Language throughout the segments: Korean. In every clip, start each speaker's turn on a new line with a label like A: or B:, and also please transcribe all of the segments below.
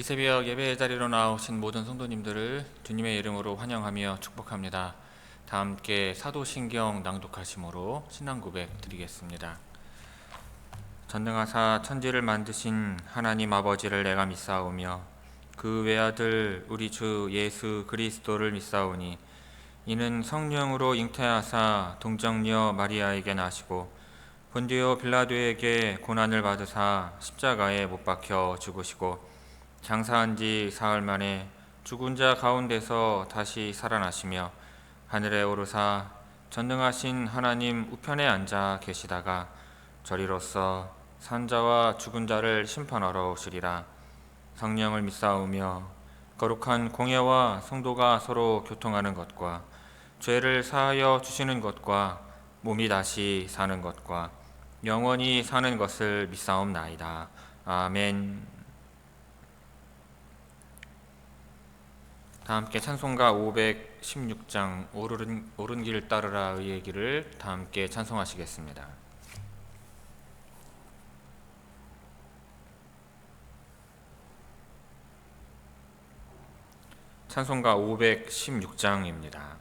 A: 이 새벽 예배의 자리로 나오신 모든 성도님들을 주님의 이름으로 환영하며 축복합니다. 다 함께 사도신경 낭독하심으로 신앙 고백 드리겠습니다. 전능하사 천지를 만드신 하나님 아버지를 내가 믿사오며 그 외아들 우리 주 예수 그리스도를 믿사오니 이는 성령으로 잉태하사 동정녀 마리아에게 나시고 본디오 빌라도에게 고난을 받으사 십자가에 못 박혀 죽으시고 장사한 지 사흘 만에 죽은 자 가운데서 다시 살아나시며 하늘에 오르사 전능하신 하나님 우편에 앉아 계시다가 저리로서 산자와 죽은 자를 심판하러 오시리라. 성령을 믿사오며 거룩한 공예와 성도가 서로 교통하는 것과 죄를 사하여 주시는 것과 몸이 다시 사는 것과 영원히 사는 것을 믿사옵나이다. 아멘. 다 함께 찬송가 516장 옳은 길 따르라 의의 길을 다 함께 찬송하시겠습니다. 찬송가 516장입니다.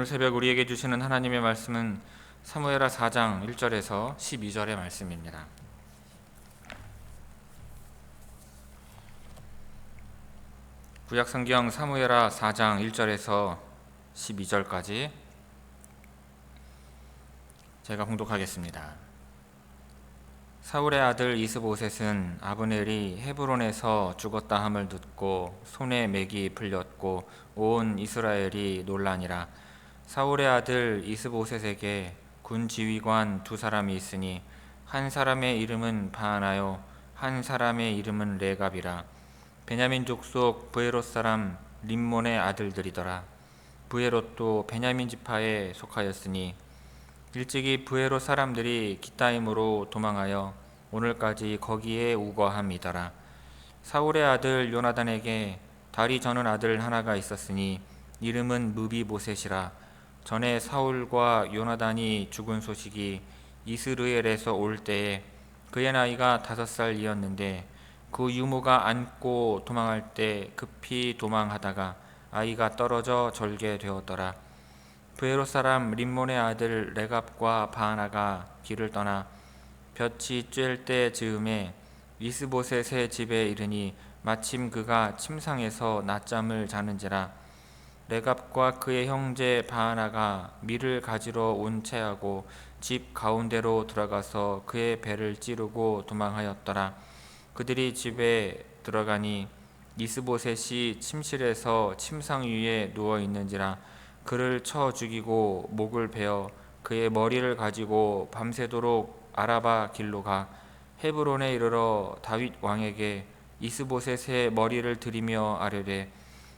A: 새벽 우리에게 주시는 하나님의 말씀은 사무엘하 4장 1절에서 12절의 말씀입니다. 구약성경 사무엘하 4장 1절에서 12절까지 제가 봉독하겠습니다. 사울의 아들 이스보셋은 아브넬이 헤브론에서 죽었다 함을 듣고 손에 맥이 풀렸고 온 이스라엘이 놀라니라. 사울의 아들 이스보셋에게 군 지휘관 두 사람이 있으니 한 사람의 이름은 바하나요 한 사람의 이름은 레갑이라. 베냐민 족속 브에롯 사람 림몬의 아들들이더라. 브에롯도 베냐민 지파에 속하였으니 일찍이 브에롯 사람들이 기타임으로 도망하여 오늘까지 거기에 우거함이더라. 사울의 아들 요나단에게 다리 저는 아들 하나가 있었으니 이름은 무비보셋이라. 전에 사울과 요나단이 죽은 소식이 이스르엘에서 올 때에 그의 나이가 5살이었는데 그 유모가 안고 도망할 때 급히 도망하다가 아이가 떨어져 절게 되었더라. 브에롯 사람 림몬의 아들 레갑과 바하나가 길을 떠나 볕이 쬐을 때 즈음에 이스보셋의 집에 이르니 마침 그가 침상에서 낮잠을 자는지라. 레갑과 그의 형제 바하나가 밀을 가지러 온 채하고 집 가운데로 들어가서 그의 배를 찌르고 도망하였더라. 그들이 집에 들어가니 이스보셋이 침실에서 침상 위에 누워 있는지라. 그를 쳐 죽이고 목을 베어 그의 머리를 가지고 밤새도록 아라바 길로 가 헤브론에 이르러 다윗 왕에게 이스보셋의 머리를 들이며 아뢰되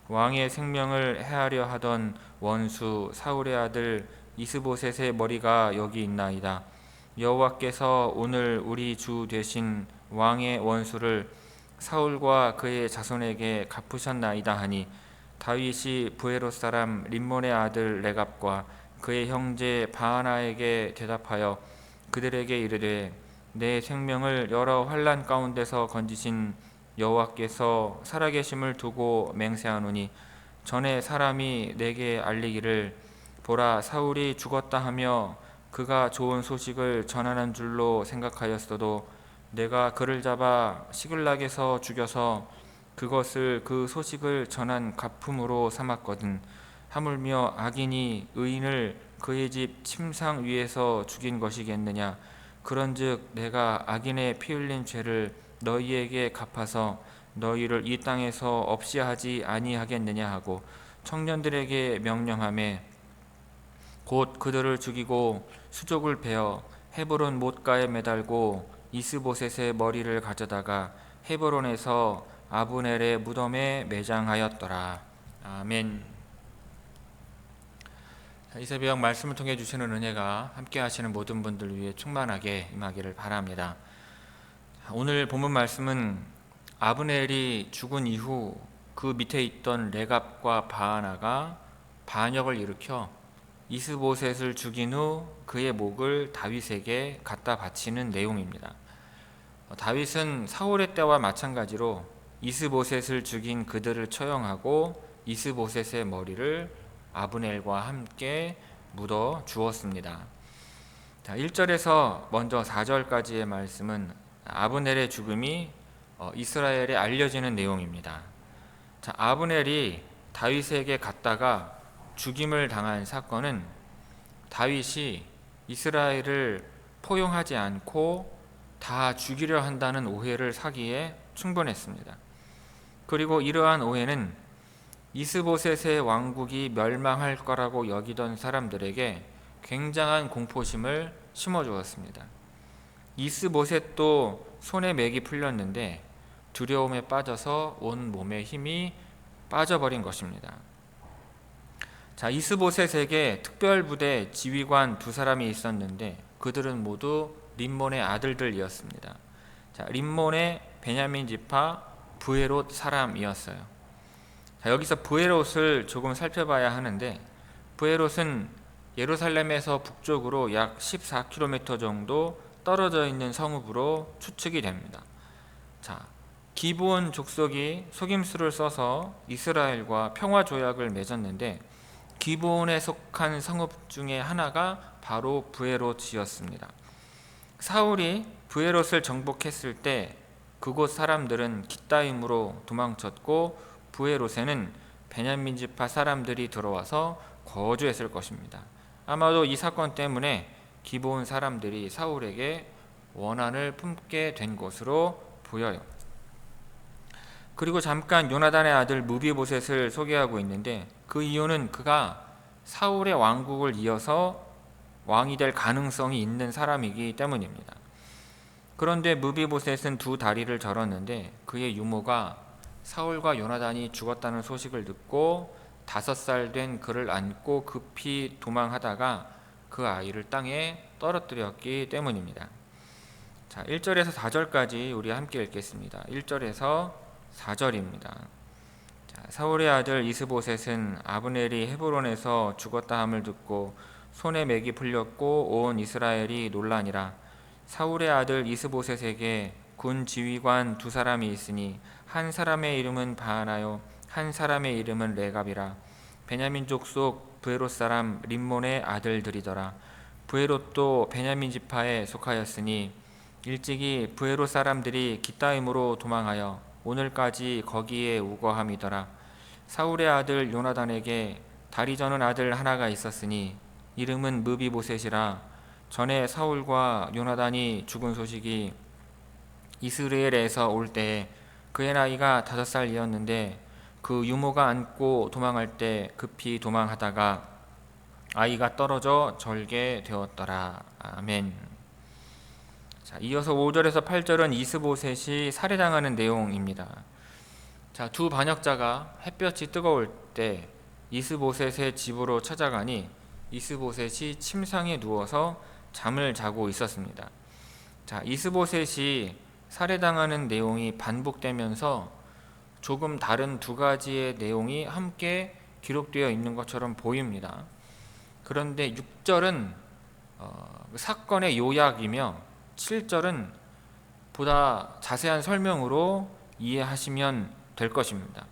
A: 왕의 생명을 해하려 하던 원수 사울의 아들 이스보셋의 머리가 여기 있나이다. 여호와께서 오늘 우리 주 되신 왕의 원수를 사울과 그의 자손에게 갚으셨나이다 하니 다윗이 브에롯 사람 림몬의 아들 레갑과 그의 형제 바하나에게 대답하여 그들에게 이르되 내 생명을 여러 환난 가운데서 건지신 여호와께서 살아계심을 두고 맹세하노니 전에 사람이 내게 알리기를 보라 사울이 죽었다 하며 그가 좋은 소식을 전하는 줄로 생각하였어도 내가 그를 잡아 시글락에서 죽여서 그것을 그 소식을 전한 갚음으로 삼았거든. 하물며 악인이 의인을 그의 집 침상 위에서 죽인 것이겠느냐. 그런즉 내가 악인의 피 흘린 죄를 너희에게 갚아서 너희를 이 땅에서 없이 하지 아니하겠느냐 하고 청년들에게 명령하매 곧 그들을 죽이고 수족을 베어 헤브론 못가에 매달고 이스보셋의 머리를 가져다가 헤브론에서 아브넬의 무덤에 매장하였더라. 아멘. 이 새벽 말씀을 통해 주시는 은혜가 함께 하시는 모든 분들 위해 충만하게 임하기를 바랍니다. 오늘 본문 말씀은 아브넬이 죽은 이후 그 밑에 있던 레갑과 바하나가 반역을 일으켜 이스보셋을 죽인 후 그의 목을 다윗에게 갖다 바치는 내용입니다. 다윗은 사울의 때와 마찬가지로 이스보셋을 죽인 그들을 처형하고 이스보셋의 머리를 아브넬과 함께 묻어 주었습니다. 1절에서 먼저 4절까지의 말씀은 아브넬의 죽음이 이스라엘에 알려지는 내용입니다. 아브넬이 다윗에게 갔다가 죽임을 당한 사건은 다윗이 이스라엘을 포용하지 않고 다 죽이려 한다는 오해를 사기에 충분했습니다. 그리고 이러한 오해는 이스보셋의 왕국이 멸망할 거라고 여기던 사람들에게 굉장한 공포심을 심어주었습니다. 이스보셋도 손에 맥이 풀렸는데 두려움에 빠져서 온 몸의 힘이 빠져버린 것입니다. 이스보셋에게 특별부대 지휘관 두 사람이 있었는데 그들은 모두 림몬의 아들들이었습니다. 림몬의 베냐민 지파 브에롯 사람이었어요. 여기서 브에롯을 조금 살펴봐야 하는데 브에롯은 예루살렘에서 북쪽으로 약 14km 정도 떨어져 있는 성읍으로 추측이 됩니다. 기브온 족속이 속임수를 써서 이스라엘과 평화조약을 맺었는데 기브온에 속한 성읍 중에 하나가 바로 브에롯이었습니다. 사울이 브에롯을 정복했을 때 그곳 사람들은 깃다임으로 도망쳤고 브에롯에는 베냐민 지파 사람들이 들어와서 거주했을 것입니다. 아마도 이 사건 때문에 기브온 사람들이 사울에게 원한을 품게 된 것으로 보여요. 그리고 잠깐 요나단의 아들 무비보셋을 소개하고 있는데 그 이유는 그가 사울의 왕국을 이어서 왕이 될 가능성이 있는 사람이기 때문입니다. 그런데 무비보셋은 두 다리를 절었는데 그의 유모가 사울과 요나단이 죽었다는 소식을 듣고 5살 된 그를 안고 급히 도망하다가 그 아이를 땅에 떨어뜨렸기 때문입니다. 자, 1절에서 4절까지 우리 함께 읽겠습니다. 1절에서 4절입니다. 자, 사울의 아들 이스보셋은 아브넬이 헤브론에서 죽었다 함을 듣고 손에 맥이 풀렸고 온 이스라엘이 놀라니라. 사울의 아들 이스보셋에게 군 지휘관 2사람이 있으니 한 사람의 이름은 바하나요 한 사람의 이름은 레갑이라. 베냐민 족속 브에롯 사람 림몬의 아들들이더라. 브에롯도 베냐민 지파에 속하였으니 일찍이 브에롯 사람들이 기타임으로 도망하여 오늘까지 거기에 우거함이더라. 사울의 아들 요나단에게 다리 저는 아들 하나가 있었으니 이름은 무비보셋이라. 전에 사울과 요나단이 죽은 소식이 이스라엘에서 올 때에 그의 나이가 5살이었는데 그 유모가 안고 도망할 때 급히 도망하다가 아이가 떨어져 절게 되었더라. 아멘. 자, 이어서 5절에서 8절은 이스보셋이 살해당하는 내용입니다. 자, 두 반역자가 햇볕이 뜨거울 때 이스보셋의 집으로 찾아가니 이스보셋이 침상에 누워서 잠을 자고 있었습니다. 자, 이스보셋이 살해당하는 내용이 반복되면서 조금 다른 두 가지의 내용이 함께 기록되어 있는 것처럼 보입니다. 그런데 6절은 사건의 요약이며 7절은 보다 자세한 설명으로 이해하시면 될 것입니다.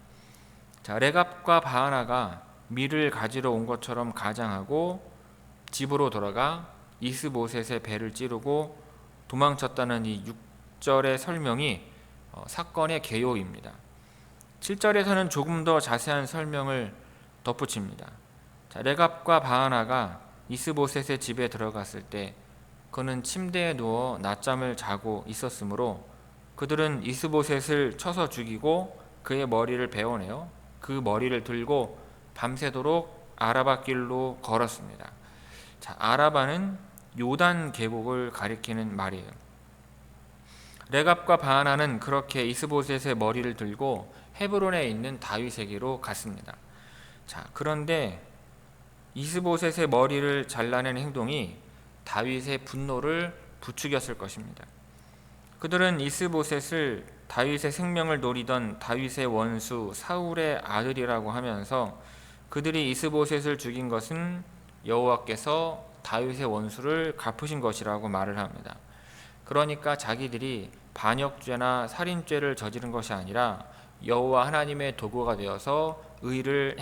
A: 자, 레갑과 바하나가 밀을 가지러 온 것처럼 가장하고 집으로 돌아가 이스보셋의 배를 찌르고 도망쳤다는 이 6절의 설명이 사건의 개요입니다. 7절에서는 조금 더 자세한 설명을 덧붙입니다. 자, 레갑과 바하나가 이스보셋의 집에 들어갔을 때 그는 침대에 누워 낮잠을 자고 있었으므로 그들은 이스보셋을 쳐서 죽이고 그의 머리를 베어내어 그 머리를 들고 밤새도록 아라바 길로 걸었습니다. 자, 아라바는 요단 계곡을 가리키는 말이에요. 레갑과 바하나는 그렇게 이스보셋의 머리를 들고 헤브론에 있는 다윗에게로 갔습니다. 자, 그런데 이스보셋의 머리를 잘라낸 행동이 다윗의 분노를 부추겼을 것입니다. 그들은 이스보셋을 다윗의 생명을 노리던 다윗의 원수 사울의 아들이라고 하면서 그들이 이스보셋을 죽인 것은 여호와께서 다윗의 원수를 갚으신 것이라고 말을 합니다. 그러니까 자기들이 반역죄나 살인죄를 저지른 것이 아니라 여호와 하나님의 도구가 되어서 의를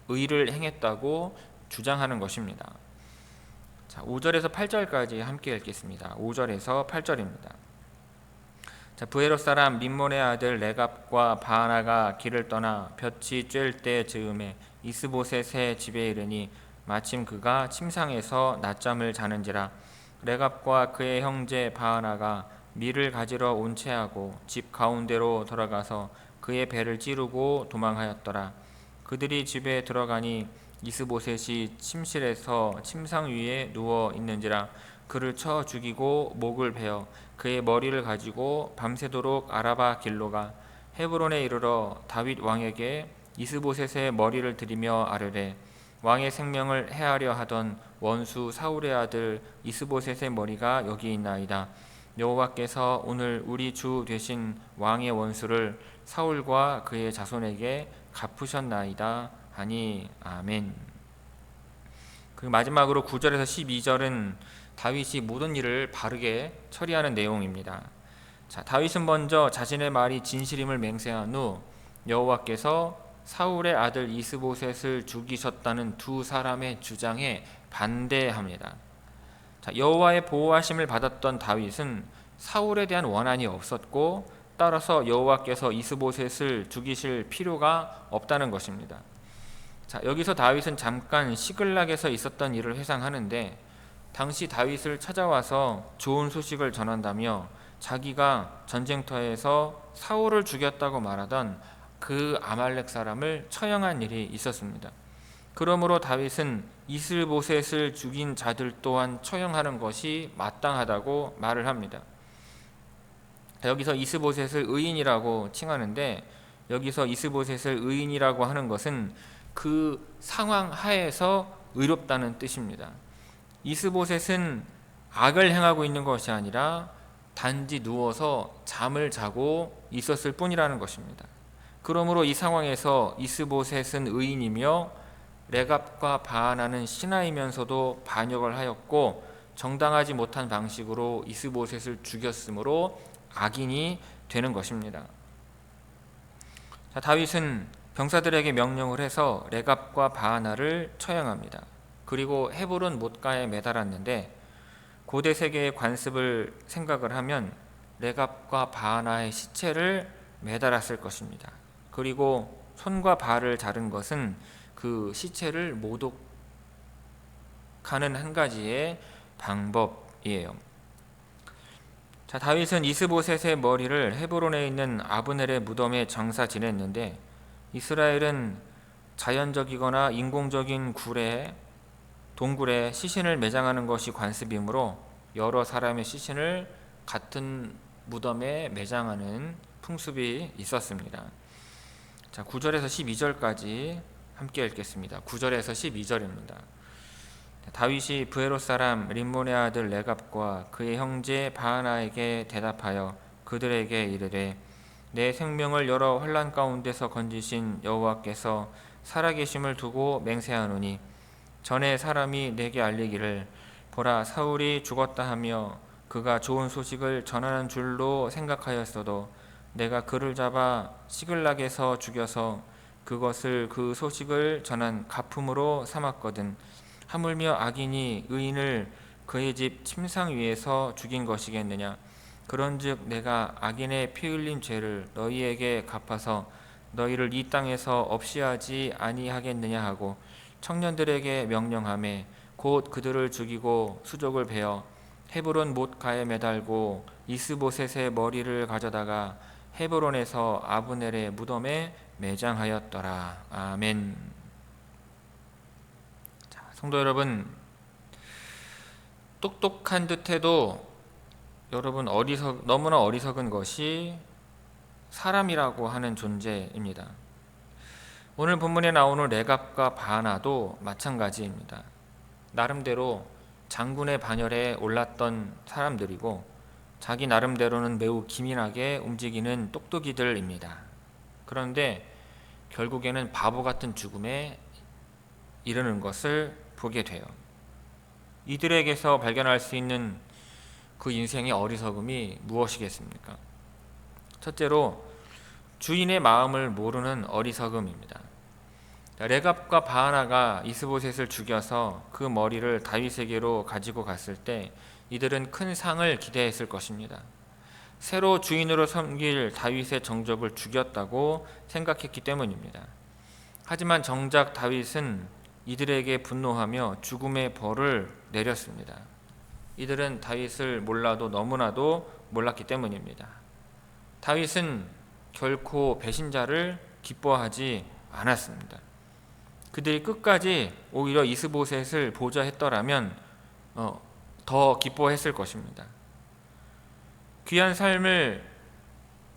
A: 행했다고 주장하는 것입니다. 자, 5절에서 8절까지 함께 읽겠습니다. 5절에서 8절입니다. 자, 브에롯 사람 림몬의 아들 레갑과 바하나가 길을 떠나 볕이 쬐을 때 즈음에 이스보셋의 집에 이르니 마침 그가 침상에서 낮잠을 자는지라. 레갑과 그의 형제 바하나가 밀을 가지러 온 채하고 집 가운데로 돌아가서 그의 배를 찌르고 도망하였더라. 그들이 집에 들어가니 이스보셋이 침실에서 침상 위에 누워 있는지라. 그를 쳐 죽이고 목을 베어 그의 머리를 가지고 밤새도록 아라바 길로 가 헤브론에 이르러 다윗 왕에게 이스보셋의 머리를 드리며 아뢰되 왕의 생명을 해하려 하던 원수 사울의 아들 이스보셋의 머리가 여기 있나이다. 여호와께서 오늘 우리 주 되신 왕의 원수를 사울과 그의 자손에게 갚으셨나이다 하니. 아멘. 그 마지막으로 9절에서 12절은 다윗이 모든 일을 바르게 처리하는 내용입니다. 자, 다윗은 먼저 자신의 말이 진실임을 맹세한 후 여호와께서 사울의 아들 이스보셋을 죽이셨다는 두 사람의 주장에 반대합니다. 자, 여호와의 보호하심을 받았던 다윗은 사울에 대한 원한이 없었고 따라서 여호와께서 이스보셋을 죽이실 필요가 없다는 것입니다. 자, 여기서 다윗은 잠깐 시글락에서 있었던 일을 회상하는데 당시 다윗을 찾아와서 좋은 소식을 전한다며 자기가 전쟁터에서 사울을 죽였다고 말하던 그 아말렉 사람을 처형한 일이 있었습니다. 그러므로 다윗은 이스보셋을 죽인 자들 또한 처형하는 것이 마땅하다고 말을 합니다. 여기서 이스보셋을 의인이라고 칭하는데, 여기서 이스보셋을 의인이라고 하는 것은 그 상황 하에서 의롭다는 뜻입니다. 이스보셋은 악을 행하고 있는 것이 아니라 단지 누워서 잠을 자고 있었을 뿐이라는 것입니다. 그러므로 이 상황에서 이스보셋은 의인이며 레갑과 바하나는 신하이면서도 반역을 하였고 정당하지 못한 방식으로 이스보셋을 죽였으므로 악인이 되는 것입니다. 다윗은 병사들에게 명령을 해서 레갑과 바하나를 처형합니다. 그리고 헤브론 못가에 매달았는데, 고대 세계의 관습을 생각을 하면 레갑과 바하나의 시체를 매달았을 것입니다. 그리고 손과 발을 자른 것은 그 시체를 모독하는 한 가지의 방법이에요. 다윗은 이스보셋의 머리를 헤브론에 있는 아브넬의 무덤에 장사 지냈는데, 이스라엘은 자연적이거나 인공적인 동굴에 시신을 매장하는 것이 관습이므로 여러 사람의 시신을 같은 무덤에 매장하는 풍습이 있었습니다. 9절에서 12절까지 함께 읽겠습니다. 9절에서 12절입니다. 다윗이 브에롯 사람 림몬의 아들 레갑과 그의 형제 바하나에게 대답하여 그들에게 이르되, 내 생명을 여러 환난 가운데서 건지신 여호와께서 살아계심을 두고 맹세하노니, 전에 사람이 내게 알리기를 보라 사울이 죽었다 하며 그가 좋은 소식을 전하는 줄로 생각하였어도 내가 그를 잡아 시글락에서 죽여서 그것을 그 소식을 전한 가품으로 삼았거든. 하물며 악인이 의인을 그의 집 침상 위에서 죽인 것이겠느냐. 그런즉 내가 악인의 피 흘린 죄를 너희에게 갚아서 너희를 이 땅에서 없이 하지 아니하겠느냐 하고 청년들에게 명령하매 곧 그들을 죽이고 수족을 베어 헤브론 못가에 매달고 이스보셋의 머리를 가져다가 헤브론에서 아브넬의 무덤에 매장하였더라. 아멘. 성도 여러분, 똑똑한 듯해도 여러분 너무나 어리석은 것이 사람이라고 하는 존재입니다. 오늘 본문에 나오는 레갑과 바하나도 마찬가지입니다. 나름대로 장군의 반열에 올랐던 사람들이고 자기 나름대로는 매우 기민하게 움직이는 똑똑이들입니다. 그런데 결국에는 바보 같은 죽음에 이르는 것을 보게 돼요. 이들에게서 발견할 수 있는 그 인생의 어리석음이 무엇이겠습니까? 첫째로 주인의 마음을 모르는 어리석음입니다. 레갑과 바하나가 이스보셋을 죽여서 그 머리를 다윗에게로 가지고 갔을 때 이들은 큰 상을 기대했을 것입니다. 새로 주인으로 섬길 다윗의 정적을 죽였다고 생각했기 때문입니다. 하지만 정작 다윗은 이들에게 분노하며 죽음의 벌을 내렸습니다. 이들은 다윗을 몰라도 너무나도 몰랐기 때문입니다. 다윗은 결코 배신자를 기뻐하지 않았습니다. 그들이 끝까지 오히려 이스보셋을 보좌했더라면 더 기뻐했을 것입니다. 귀한 삶을,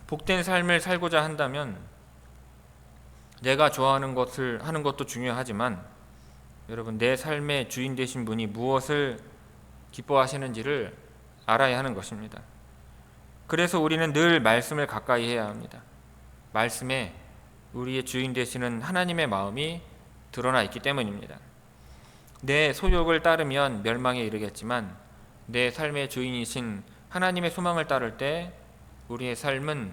A: 복된 삶을 살고자 한다면 내가 좋아하는 것을 하는 것도 중요하지만 여러분, 내 삶의 주인 되신 분이 무엇을 기뻐하시는지를 알아야 하는 것입니다. 그래서 우리는 늘 말씀을 가까이 해야 합니다. 말씀에 우리의 주인 되시는 하나님의 마음이 드러나 있기 때문입니다. 내 소욕을 따르면 멸망에 이르겠지만 내 삶의 주인이신 하나님의 소망을 따를 때 우리의 삶은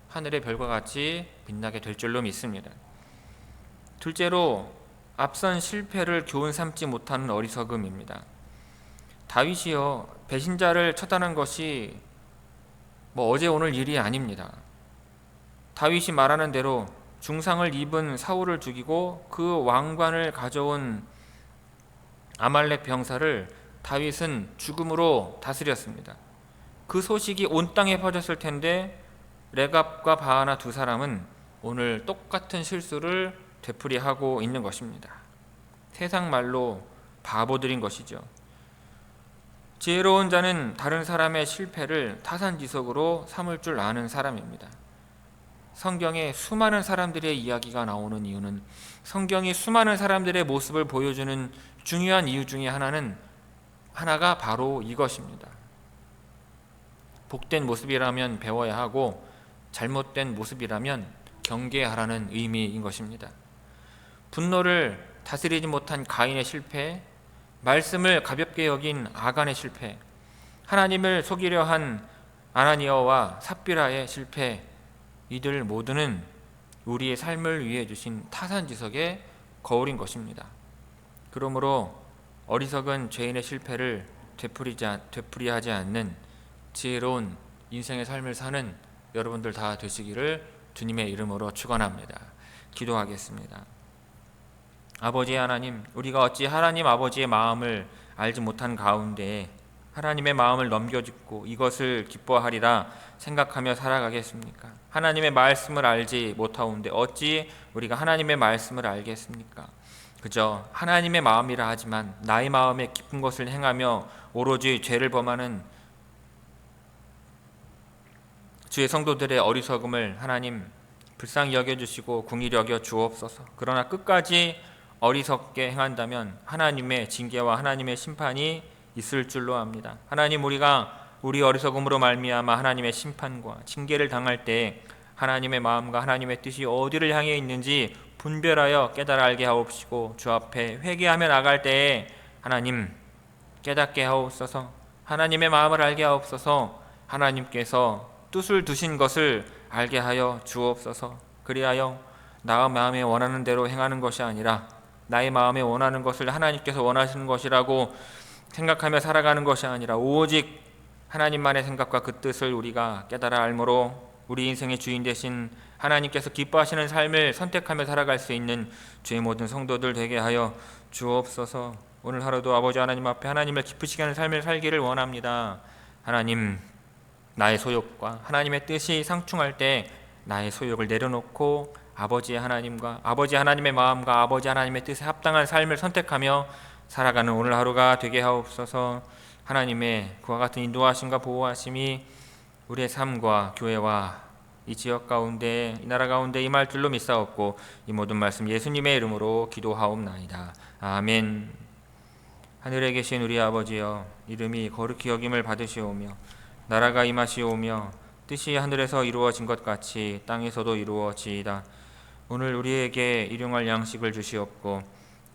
A: 하늘의 별과 같이 빛나게 될 줄로 믿습니다. 둘째로, 앞선 실패를 교훈 삼지 못하는 어리석음입니다. 다윗이요, 배신자를 처단한 것이 어제 오늘 일이 아닙니다. 다윗이 말하는 대로 중상을 입은 사울을 죽이고 그 왕관을 가져온 아말렉 병사를 다윗은 죽음으로 다스렸습니다. 그 소식이 온 땅에 퍼졌을 텐데 레갑과 바하나 두 사람은 오늘 똑같은 실수를 되풀이하고 있는 것입니다. 세상 말로 바보들인 것이죠. 지혜로운 자는 다른 사람의 실패를 타산지석으로 삼을 줄 아는 사람입니다. 성경에 수많은 사람들의 이야기가 나오는 이유는, 성경이 수많은 사람들의 모습을 보여주는 중요한 이유 중에 하나가 바로 이것입니다. 복된 모습이라면 배워야 하고 잘못된 모습이라면 경계하라는 의미인 것입니다. 분노를 다스리지 못한 가인의 실패, 말씀을 가볍게 여긴 아간의 실패, 하나님을 속이려 한 아나니아와 삽비라의 실패, 이들 모두는 우리의 삶을 위해 주신 타산지석의 거울인 것입니다. 그러므로 어리석은 죄인의 실패를 되풀이하지 않는 지혜로운 인생의 삶을 사는 여러분들 다 되시기를 주님의 이름으로 축원합니다. 기도하겠습니다. 아버지 하나님, 우리가 어찌 하나님 아버지의 마음을 알지 못한 가운데 하나님의 마음을 넘겨짚고 이것을 기뻐하리라 생각하며 살아가겠습니까? 하나님의 말씀을 알지 못하온데 어찌 우리가 하나님의 말씀을 알겠습니까? 그저 하나님의 마음이라 하지만 나의 마음에 깊은 것을 행하며 오로지 죄를 범하는 주의 성도들의 어리석음을 하나님 불쌍히 여겨주시고 궁히 여겨 주옵소서. 그러나 끝까지 어리석게 행한다면 하나님의 징계와 하나님의 심판이 있을 줄로 압니다. 하나님, 우리 어리석음으로 말미암아 하나님의 심판과 징계를 당할 때 하나님의 마음과 하나님의 뜻이 어디를 향해 있는지 분별하여 깨달아 알게 하옵시고 주 앞에 회개하며 나갈 때에 하나님 깨닫게 하옵소서. 하나님의 마음을 알게 하옵소서. 하나님께서 뜻을 두신 것을 알게 하여 주옵소서. 그리하여 나의 마음에 원하는 대로 행하는 것이 아니라 나의 마음에 원하는 것을 하나님께서 원하시는 것이라고 생각하며 살아가는 것이 아니라 오직 하나님만의 생각과 그 뜻을 우리가 깨달아 알므로 우리 인생의 주인 되신 하나님께서 기뻐하시는 삶을 선택하며 살아갈 수 있는 주의 모든 성도들 되게 하여 주옵소서. 오늘 하루도 아버지 하나님 앞에 하나님을 기쁘시게 하는 삶을 살기를 원합니다. 하나님, 나의 소욕과 하나님의 뜻이 상충할 때 나의 소욕을 내려놓고 아버지 하나님과 아버지 하나님의 마음과 아버지 하나님의 뜻에 합당한 삶을 선택하며 살아가는 오늘 하루가 되게 하옵소서. 하나님의 그와 같은 인도하심과 보호하심이 우리의 삶과 교회와 이 지역 가운데 이 나라 가운데 임할 줄로 믿사옵고 이 모든 말씀 예수님의 이름으로 기도하옵나이다. 아멘. 하늘에 계신 우리 아버지여, 이름이 거룩히 여김을 받으시오며 나라가 임하시오며 뜻이 하늘에서 이루어진 것 같이 땅에서도 이루어지이다. 오늘 우리에게 일용할 양식을 주시옵고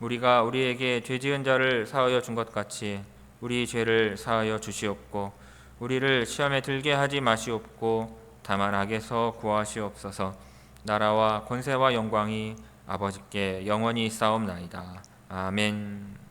A: 우리가 우리에게 죄 지은 자를 사하여 준 것 같이 우리 죄를 사하여 주시옵고 우리를 시험에 들게 하지 마시옵고 다만 악에서 구하시옵소서. 나라와 권세와 영광이 아버지께 영원히 있사옵나이다. 아멘.